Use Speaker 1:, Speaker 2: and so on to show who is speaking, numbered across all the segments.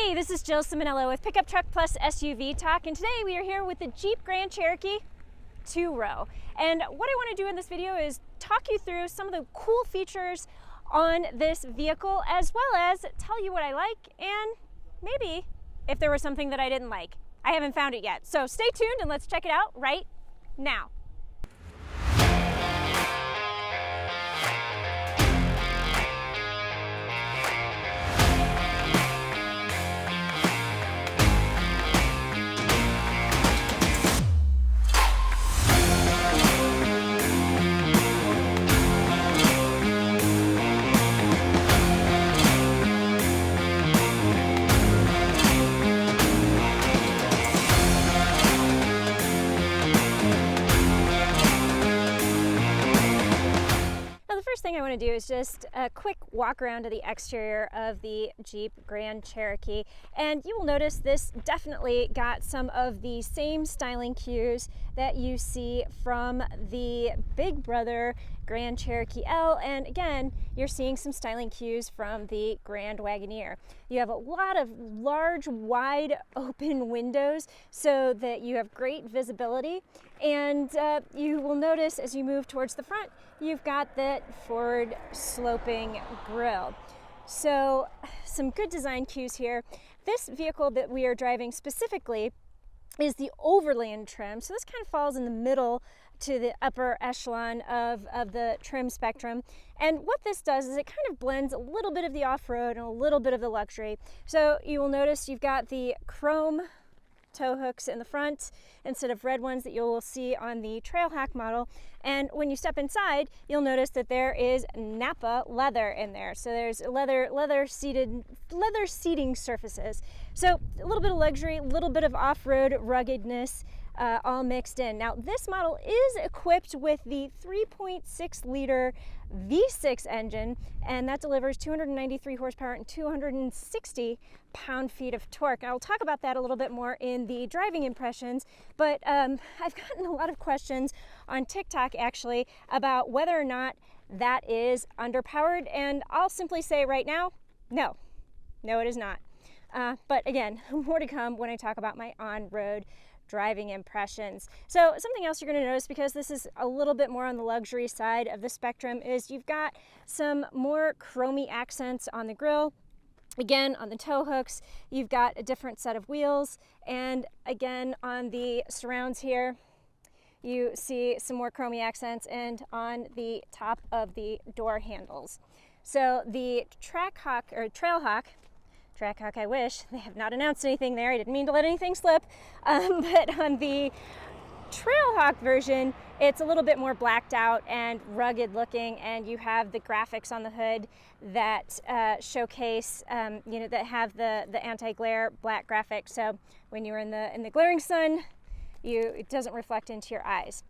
Speaker 1: Hey, this is Jill Simonello with Pickup Truck Plus SUV Talk, and today we are here with the Jeep Grand Cherokee 2-row. And what I want to do in this video is talk you through some of the cool features on this vehicle, as well as tell you what I like and maybe if there was something that I didn't like. I haven't found it yet, so stay tuned and let's check it out right now. First thing I want to do is just a quick walk around to the exterior of the Jeep Grand Cherokee, and you will notice this definitely got some of the same styling cues that you see from the big brother Grand Cherokee L, and again you're seeing some styling cues from the Grand Wagoneer. You have a lot of large wide open windows so that you have great visibility, and you will notice as you move towards the front you've got that forward sloping grille. So some good design cues here. This vehicle that we are driving specifically is the overland trim, so this kind of falls in the middle to the upper echelon of the trim spectrum. And what this does is it kind of blends a little bit of the off-road and a little bit of the luxury. So you will notice you've got the chrome tow hooks in the front instead of red ones that you will see on the Trailhack model. And when you step inside, you'll notice that there is Napa leather in there. So there's leather seating surfaces. So a little bit of luxury, a little bit of off-road ruggedness, all mixed in. Now this model is equipped with the 3.6 liter V6 engine, and that delivers 293 horsepower and 260 pound-feet of torque. And I'll talk about that a little bit more in the driving impressions, but I've gotten a lot of questions on TikTok actually about whether or not that is underpowered, and I'll simply say right now, no it is not. But again, more to come when I talk about my on-road driving impressions. So something else you're going to notice, because this is a little bit more on the luxury side of the spectrum, is you've got some more chromy accents on the grille. Again, on the tow hooks, you've got a different set of wheels, and again on the surrounds here, you see some more chromy accents, and on the top of the door handles. So the Trailhawk, I wish, they have not announced anything there. I didn't mean to let anything slip. But on the Trailhawk version, it's a little bit more blacked out and rugged looking, and you have the graphics on the hood that showcase, that have the anti-glare black graphics. So when you're in the glaring sun, it doesn't reflect into your eyes.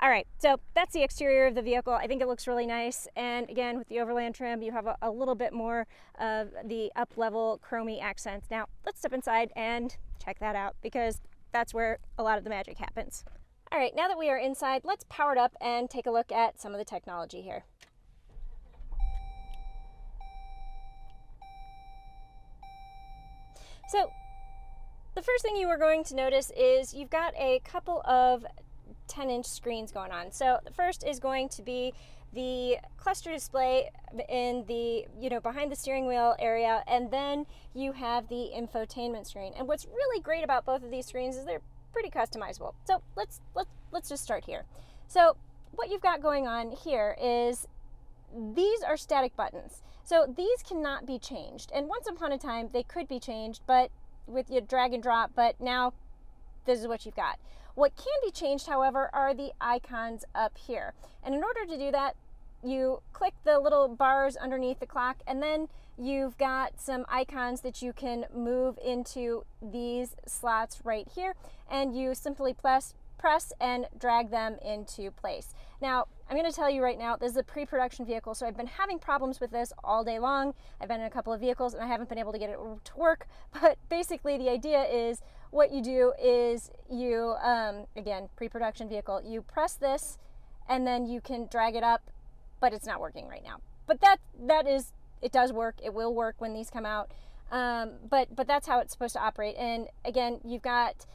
Speaker 1: All right, so that's the exterior of the vehicle. I think it looks really nice. And again, with the overland trim, you have a little bit more of the up-level chromy accents. Now, let's step inside and check that out, because that's where a lot of the magic happens. All right, now that we are inside, let's power it up and take a look at some of the technology here. So, the first thing you are going to notice is you've got a couple of 10-inch screens going on. So the first is going to be the cluster display in the, behind the steering wheel area, and then you have the infotainment screen. And what's really great about both of these screens is they're pretty customizable. So let's just start here. So what you've got going on here is these are static buttons. So these cannot be changed. And once upon a time they could be changed, but with your drag and drop, but now this is what you've got. What can be changed, however, are the icons up here. And in order to do that, you click the little bars underneath the clock, and then you've got some icons that you can move into these slots right here, and you simply press and drag them into place. Now, I'm going to tell you right now, this is a pre-production vehicle, so I've been having problems with this all day long. I've been in a couple of vehicles and I haven't been able to get it to work, but basically the idea is what you do is you, again, pre-production vehicle, you press this and then you can drag it up, but it's not working right now. But that is, it does work. It will work when these come out. But that's how it's supposed to operate. And again, you've got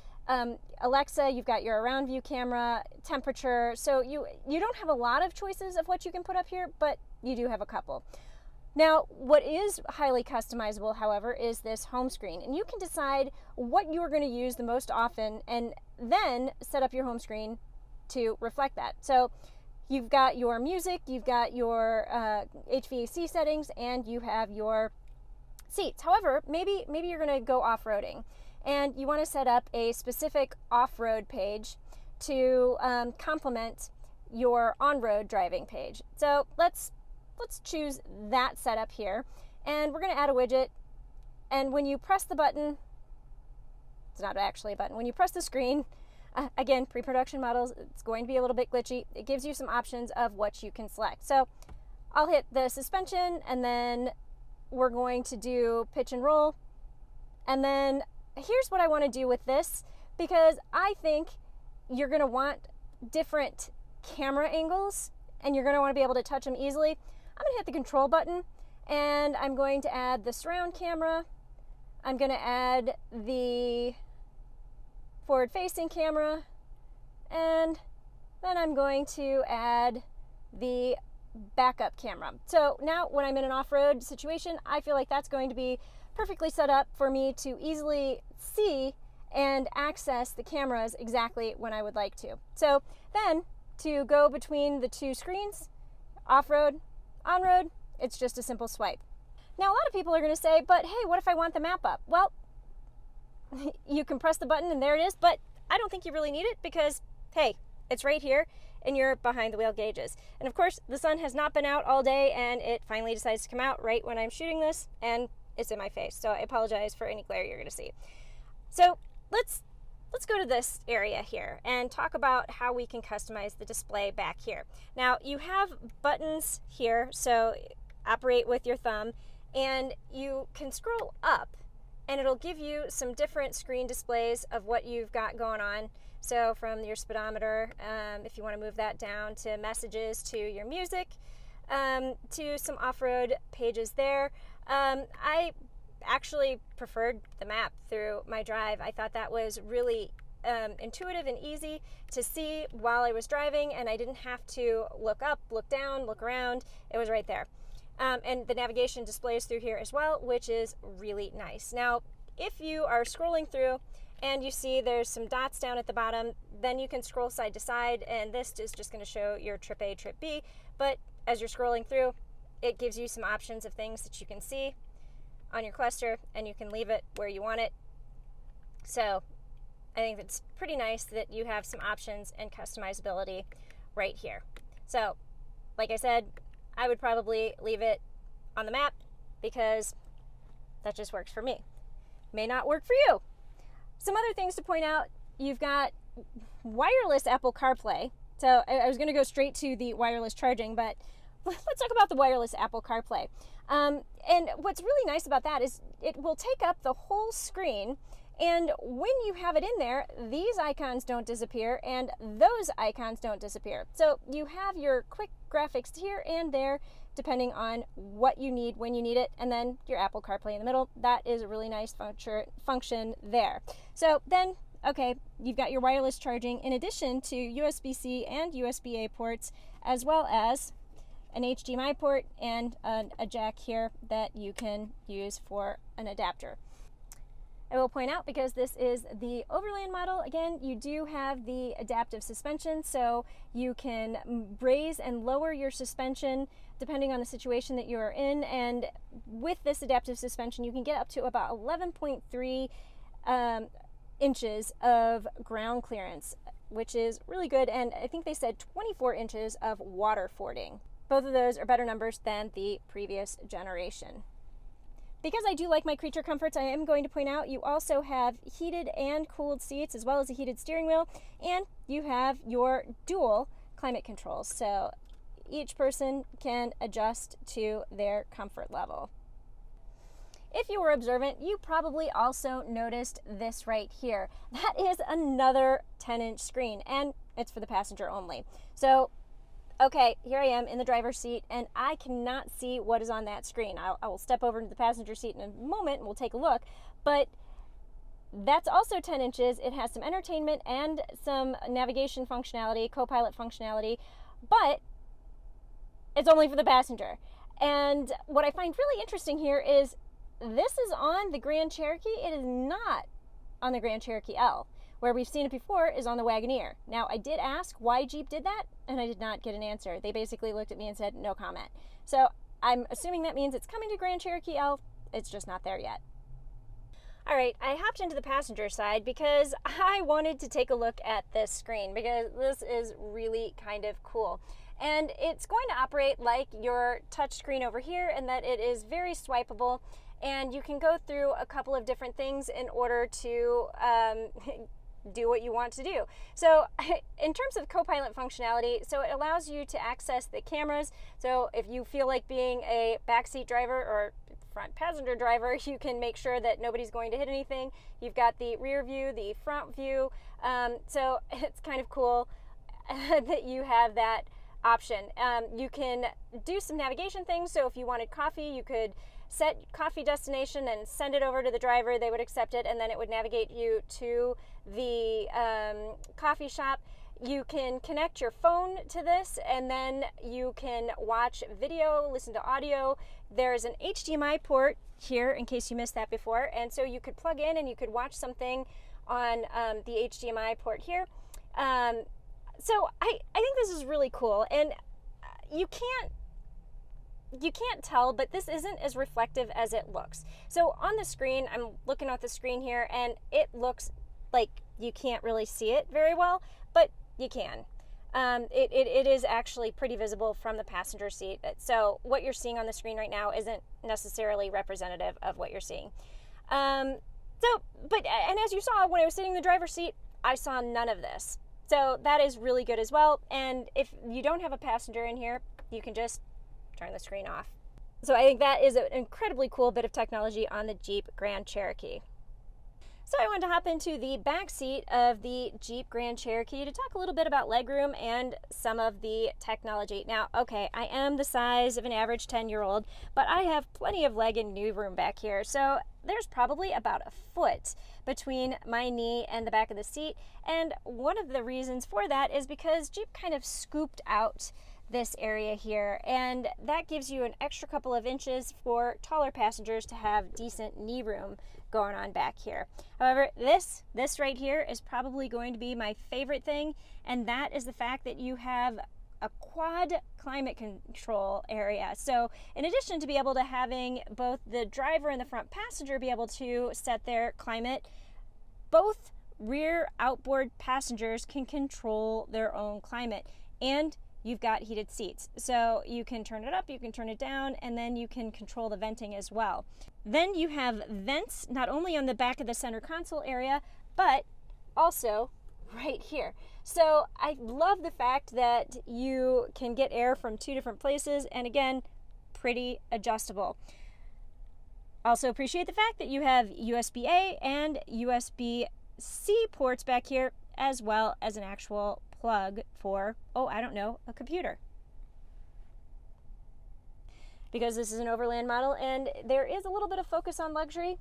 Speaker 1: Alexa, you've got your around view camera, temperature. So you don't have a lot of choices of what you can put up here, but you do have a couple. Now, what is highly customizable, however, is this home screen. And you can decide what you're going to use the most often and then set up your home screen to reflect that. So you've got your music, you've got your HVAC settings, and you have your seats. However, maybe you're going to go off-roading and you want to set up a specific off-road page to complement your on-road driving page. So let's choose that setup here, and we're going to add a widget. And when you press the button, it's not actually a button, when you press the screen, again, pre-production models, it's going to be a little bit glitchy. It gives you some options of what you can select. So I'll hit the suspension, and then we're going to do pitch and roll. And then here's what I want to do with this, because I think you're going to want different camera angles and you're going to want to be able to touch them easily. I'm going to hit the control button, and I'm going to add the surround camera. I'm going to add the forward facing camera, and then I'm going to add the backup camera. So now when I'm in an off-road situation, I feel like that's going to be perfectly set up for me to easily see and access the cameras exactly when I would like to. So then to go between the two screens, off-road, on-road, it's just a simple swipe. Now a lot of people are going to say, but hey, what if I want the map up? Well, you can press the button and there it is, but I don't think you really need it because, hey, it's right here and you're behind the wheel gauges. And of course, the sun has not been out all day and it finally decides to come out right when I'm shooting this and it's in my face. So I apologize for any glare you're going to see. So let's go to this area here and talk about how we can customize the display back here. Now you have buttons here, so operate with your thumb, and you can scroll up and it'll give you some different screen displays of what you've got going on. So from your speedometer, if you want to move that down, to messages, to your music, to some off-road pages there. I actually preferred the map through my drive. I thought that was really intuitive and easy to see while I was driving, and I didn't have to look up, look down, look around. It was right there. And the navigation displays through here as well, which is really nice. Now, if you are scrolling through and you see there's some dots down at the bottom, then you can scroll side to side, and this is just going to show your trip A, trip B. But as you're scrolling through, it gives you some options of things that you can see on your cluster, and you can leave it where you want it. So I think it's pretty nice that you have some options and customizability right here. So like I said, I would probably leave it on the map because that just works for me. May not work for you. Some other things to point out, you've got wireless Apple CarPlay. So I was going to go straight to the wireless charging, but let's talk about the wireless Apple CarPlay. And what's really nice about that is it will take up the whole screen, and when you have it in there, these icons don't disappear and those icons don't disappear. So you have your quick graphics here and there depending on what you need when you need it, and then your Apple CarPlay in the middle. That is a really nice function there. So then, okay, you've got your wireless charging in addition to USB-C and USB-A ports, as well as an HDMI port and a jack here that you can use for an adapter. I will point out, because this is the Overland model, again, you do have the adaptive suspension, so you can raise and lower your suspension depending on the situation that you are in. And with this adaptive suspension, you can get up to about 11.3 inches of ground clearance, which is really good. And I think they said 24 inches of water fording. Both of those are better numbers than the previous generation. Because I do like my creature comforts, I am going to point out you also have heated and cooled seats, as well as a heated steering wheel, and you have your dual climate controls. So each person can adjust to their comfort level. If you were observant, you probably also noticed this right here. That is another 10-inch screen, and it's for the passenger only. So Okay, here I am in the driver's seat, and I cannot see what is on that screen. I will step over into the passenger seat in a moment, and we'll take a look. But that's also 10 inches. It has some entertainment and some navigation functionality, co-pilot functionality, but it's only for the passenger. And what I find really interesting here is this is on the Grand Cherokee. It is not on the Grand Cherokee L. Where we've seen it before is on the Wagoneer. Now, I did ask why Jeep did that, and I did not get an answer. They basically looked at me and said, no comment. So I'm assuming that means it's coming to Grand Cherokee L. It's just not there yet. All right, I hopped into the passenger side because I wanted to take a look at this screen because this is really kind of cool. And it's going to operate like your touch screen over here, in that it is very swipeable, and you can go through a couple of different things in order to do what you want to do. So in terms of co-pilot functionality, so it allows you to access the cameras. So if you feel like being a backseat driver or front passenger driver, you can make sure that nobody's going to hit anything. You've got the rear view, the front view. So it's kind of cool that you have that option. You can do some navigation things. So if you wanted coffee, you could set coffee destination and send it over to the driver. They would accept it, and then it would navigate you to the coffee shop. You can connect your phone to this, and then you can watch video, listen to audio. There's an HDMI port here in case you missed that before, and so you could plug in and you could watch something on the HDMI port here. So I think this is really cool, and you can't tell, but this isn't as reflective as it looks. So on the screen, I'm looking at the screen here, and it looks like you can't really see it very well, but you can. It is actually pretty visible from the passenger seat. So what you're seeing on the screen right now isn't necessarily representative of what you're seeing. And as you saw when I was sitting in the driver's seat, I saw none of this. So that is really good as well. And if you don't have a passenger in here, you can just turn the screen off. So I think that is an incredibly cool bit of technology on the Jeep Grand Cherokee. So I wanted to hop into the back seat of the Jeep Grand Cherokee to talk a little bit about legroom and some of the technology. Now, okay, I am the size of an average 10-year-old, but I have plenty of leg and knee room back here. So there's probably about a foot between my knee and the back of the seat. And one of the reasons for that is because Jeep kind of scooped out this area here, and that gives you an extra couple of inches for taller passengers to have decent knee room going on back here. However, this right here is probably going to be my favorite thing, and that is the fact that you have a quad climate control area. So in addition to be able to having both the driver and the front passenger be able to set their climate, both rear outboard passengers can control their own climate, and you've got heated seats. So you can turn it up, you can turn it down, and then you can control the venting as well. Then you have vents not only on the back of the center console area, but also right here. So I love the fact that you can get air from two different places, and again, pretty adjustable. Also appreciate the fact that you have USB-A and USB-C ports back here, as well as an actual plug for, a computer. Because this is an overland model and there is a little bit of focus on luxury,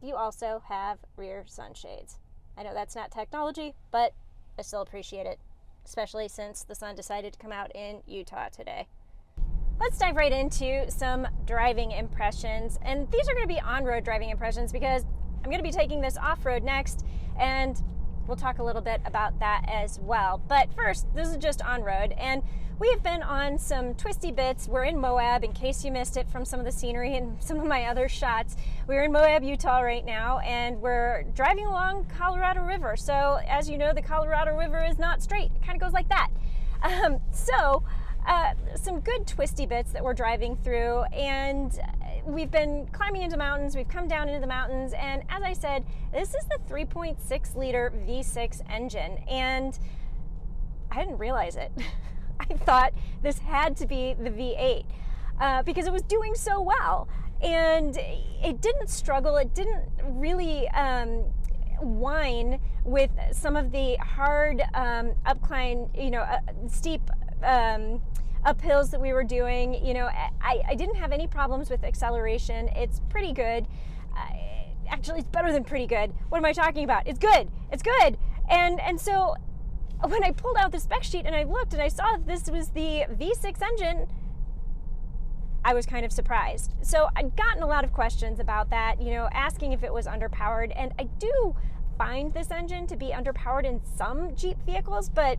Speaker 1: you also have rear sunshades. I know that's not technology, but I still appreciate it, especially since the sun decided to come out in Utah today. Let's dive right into some driving impressions, and these are going to be on-road driving impressions because I'm going to be taking this off-road next, and we'll talk a little bit about that as well. But first, this is just on-road, and we have been on some twisty bits. We're in Moab, in case you missed it from some of the scenery and some of my other shots. We're in Moab, Utah right now, and we're driving along Colorado River. So as you know, the Colorado River is not straight. It kind of goes like that. Some good twisty bits that we're driving through, and we've been climbing into mountains, we've come down into the mountains, and as I said, this is the 3.6 liter V6 engine, and I didn't realize it. I thought this had to be the V8 because it was doing so well, and it didn't struggle, it didn't really whine with some of the hard upcline, steep up hills that we were doing, you know, I didn't have any problems with acceleration. It's pretty good. Actually, it's better than pretty good. What am I talking about? It's good. It's good. And so when I pulled out the spec sheet and I looked and I saw that this was the V6 engine, I was kind of surprised. So I'd gotten a lot of questions about that, you know, asking if it was underpowered. And I do find this engine to be underpowered in some Jeep vehicles, but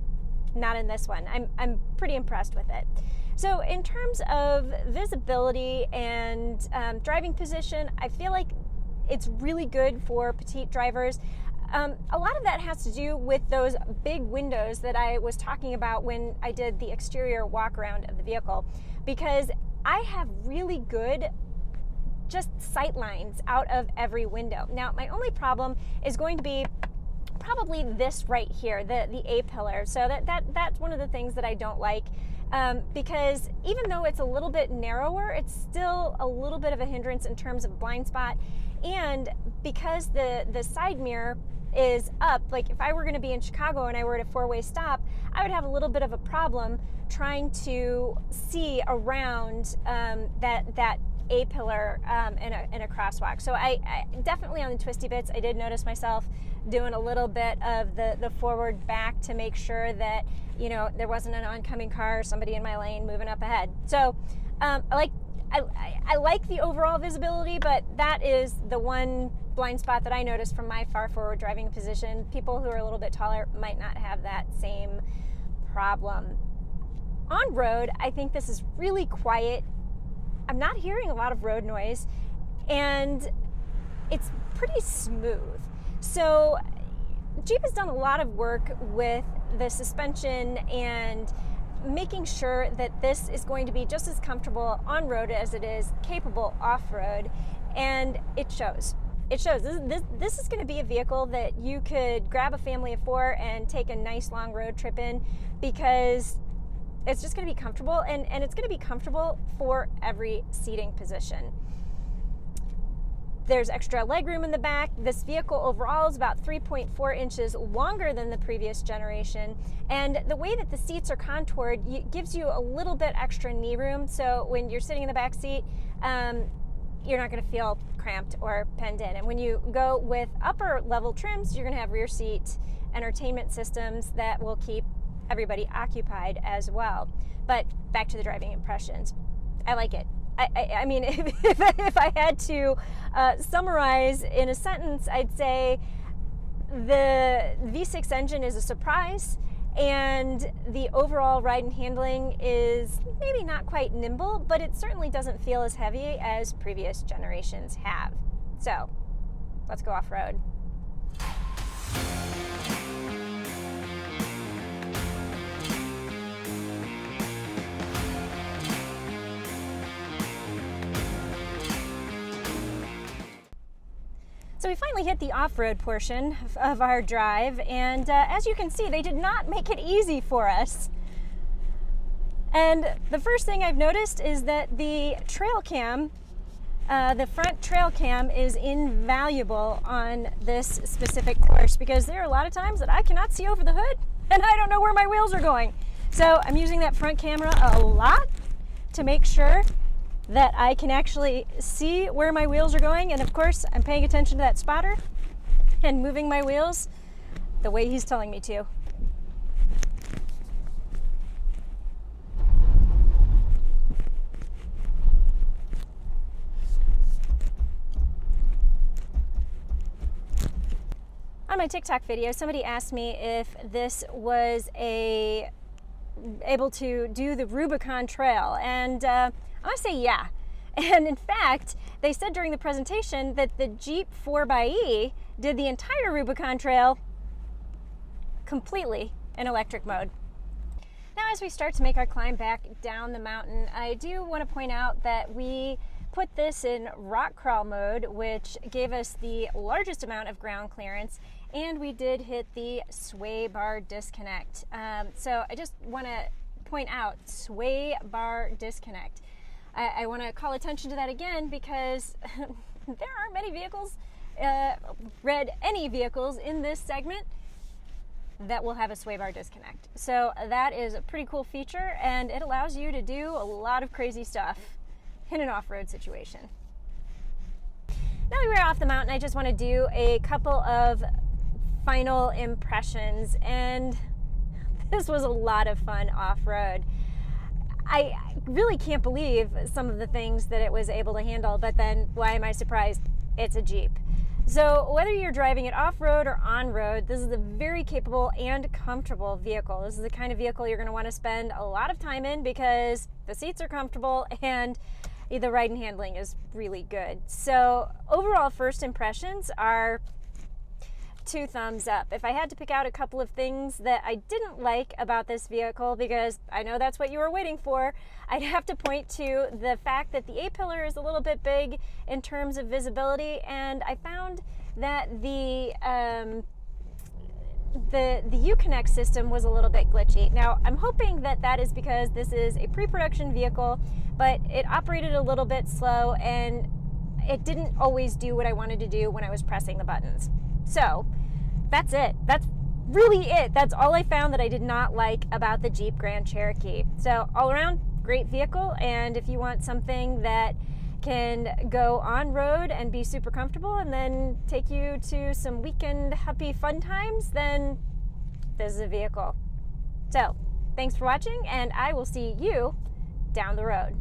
Speaker 1: not in this one. I'm pretty impressed with it. So in terms of visibility and driving position, I feel like it's really good for petite drivers. A lot of that has to do with those big windows that I was talking about when I did the exterior walk around of the vehicle, because I have really good just sight lines out of every window. Now, my only problem is going to be probably this right here, the A-pillar. So that's one of the things that I don't like, because even though it's a little bit narrower, it's still a little bit of a hindrance in terms of blind spot. And because the side mirror is up, like if I were going to be in Chicago and I were at a four-way stop, I would have a little bit of a problem trying to see around that A-pillar in a crosswalk. So I definitely, on the twisty bits, I did notice myself doing a little bit of the forward back to make sure that, you know, there wasn't an oncoming car or somebody in my lane moving up ahead. So I like the overall visibility, but that is the one blind spot that I noticed from my far forward driving position. People who are a little bit taller might not have that same problem. On road, I think this is really quiet. I'm not hearing a lot of road noise, and it's pretty smooth. So Jeep has done a lot of work with the suspension and making sure that this is going to be just as comfortable on road as it is capable off-road, and it shows. It shows. This is going to be a vehicle that you could grab a family of four and take a nice long road trip in, because it's just going to be comfortable, and it's going to be comfortable for every seating position. There's extra legroom in the back. This vehicle overall is about 3.4 inches longer than the previous generation, and the way that the seats are contoured gives you a little bit extra knee room, so when you're sitting in the back seat, you're not going to feel cramped or penned in. And when you go with upper level trims, you're going to have rear seat entertainment systems that will keep everybody occupied as well. But back to the driving impressions. I like it. I mean, if I had to summarize in a sentence, I'd say the V6 engine is a surprise, and the overall ride and handling is maybe not quite nimble, but it certainly doesn't feel as heavy as previous generations have. So let's go off-road. So we finally hit the off-road portion of our drive, and as you can see, they did not make it easy for us. And the first thing I've noticed is that the trail cam, the front trail cam, is invaluable on this specific course, because there are a lot of times that I cannot see over the hood and I don't know where my wheels are going. So I'm using that front camera a lot to make sure that I can actually see where my wheels are going, and of course I'm paying attention to that spotter and moving my wheels the way he's telling me to. On my TikTok video, somebody asked me if this was able to do the Rubicon Trail, and I'm gonna say yeah. And in fact, they said during the presentation that the Jeep 4xe did the entire Rubicon Trail completely in electric mode. Now, as we start to make our climb back down the mountain, I do want to point out that we put this in rock crawl mode, which gave us the largest amount of ground clearance, and we did hit the sway bar disconnect. So I just want to point out sway bar disconnect. I want to call attention to that again, because there aren't many vehicles, any vehicles in this segment that will have a sway bar disconnect. So that is a pretty cool feature, and it allows you to do a lot of crazy stuff in an off-road situation. Now that we're off the mountain, I just want to do a couple of final impressions, and this was a lot of fun off-road. I really can't believe some of the things that it was able to handle, but then why am I surprised? It's a Jeep. So whether you're driving it off-road or on-road, this is a very capable and comfortable vehicle. This is the kind of vehicle you're going to want to spend a lot of time in because the seats are comfortable and the ride and handling is really good. So overall first impressions are 2 thumbs up. If I had to pick out a couple of things that I didn't like about this vehicle, because I know that's what you were waiting for, I'd have to point to the fact that the A-pillar is a little bit big in terms of visibility, and I found that the Uconnect system was a little bit glitchy. Now, I'm hoping that that is because this is a pre-production vehicle, but it operated a little bit slow and it didn't always do what I wanted to do when I was pressing the buttons. So that's it. That's really it. That's all I found that I did not like about the Jeep Grand Cherokee. So all around, great vehicle. And if you want something that can go on road and be super comfortable and then take you to some weekend happy fun times, then this is a vehicle. So thanks for watching, and I will see you down the road.